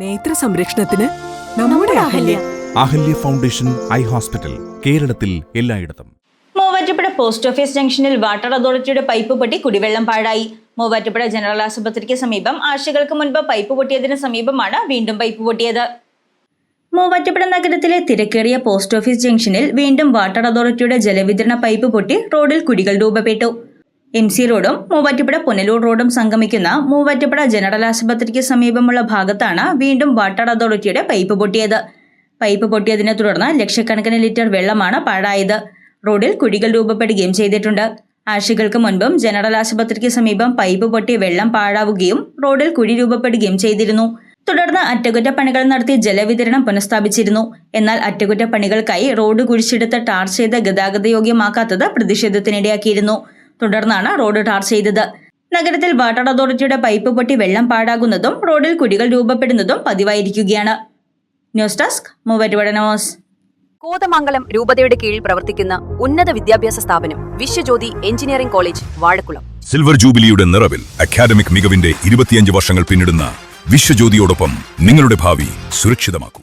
നേത്ര സംരക്ഷണത്തിന് നമ്മുടെ Ahalya. Ahalya foundation eye hospital, കേരളത്തിൽ എല്ലായിടത്തും. മൂവാറ്റുപുഴ പോസ്റ്റ് ഓഫീസ് ജംഗ്ഷനിൽ വാട്ടർ അതോറിറ്റിയുടെ പൈപ്പ് പൊട്ടി കുടിവെള്ളം പാഴായി. മൂവാറ്റുപുഴ ജനറൽ ആശുപത്രിക്ക് സമീപം ആഴ്ചകൾക്ക് മുൻപ് പൈപ്പ് പൊട്ടിയതിന് സമീപമാണ് വീണ്ടും പൈപ്പ് പൊട്ടിയത്. മൂവാറ്റുപുഴ നഗരത്തിലെ തിരക്കേറിയ പോസ്റ്റ് ഓഫീസ് ജംഗ്ഷനിൽ വീണ്ടും വാട്ടർ അതോറിറ്റിയുടെ ജലവിതരണ പൈപ്പ് പൊട്ടി റോഡിൽ കുഴികൾ രൂപപ്പെട്ടു. MC റോഡും മൂവാറ്റുപുഴ പുനലൂർ റോഡും സംഗമിക്കുന്ന മൂവാറ്റുപുഴ ജനറൽ ആശുപത്രിക്ക് സമീപമുള്ള ഭാഗത്താണ് വീണ്ടും വാട്ടർ അതോറിറ്റിയുടെ പൈപ്പ് പൊട്ടിയത്. പൈപ്പ് പൊട്ടിയതിനെ തുടർന്ന് ലക്ഷക്കണക്കിന് ലിറ്റർ വെള്ളമാണ് പാഴായത്. റോഡിൽ കുഴികൾ രൂപപ്പെടുകയും ചെയ്തിട്ടുണ്ട്. ആഴ്ചകൾക്ക് മുൻപും ജനറൽ ആശുപത്രിക്ക് സമീപം പൈപ്പ് പൊട്ടി വെള്ളം പാഴാവുകയും റോഡിൽ കുഴി രൂപപ്പെടുകയും ചെയ്തിരുന്നു. തുടർന്ന് അറ്റകുറ്റപ്പണികൾ നടത്തി ജലവിതരണം പുനഃസ്ഥാപിച്ചിരുന്നു. എന്നാൽ അറ്റകുറ്റപ്പണികൾക്കായി റോഡ് കുഴിച്ചെടുത്ത് ടാർ ചെയ്ത് ഗതാഗതയോഗ്യമാക്കാത്തത് പ്രതിഷേധത്തിനിടയാക്കിയിരുന്നു. തുടർന്നാണ് റോഡ് ടാർ ചെയ്തത്. നഗരത്തിൽ വാട്ടർ അതോറിറ്റിയുടെ പൈപ്പ് പൊട്ടി വെള്ളം പാഴാകുന്നതും റോഡിൽ കുഴികൾ രൂപപ്പെടുന്നതും പതിവായിരിക്കുകയാണ്. News desk Muvattupuzha news. Kothamangalam രൂപതയുടെ കീഴിൽ പ്രവർത്തിക്കുന്ന ഉന്നത വിദ്യാഭ്യാസ സ്ഥാപനം Vishwajyothi engineering college Vazhakulam. Silver ജൂബിലിയുടെ നിറവിൽ അക്കാദമിക് മികവിന്റെ 25 വർഷങ്ങൾ പിന്നിടുന്ന വിശ്വജ്യോതിയോടൊപ്പം നിങ്ങളുടെ ഭാവി സുരക്ഷിതമാക്കൂ.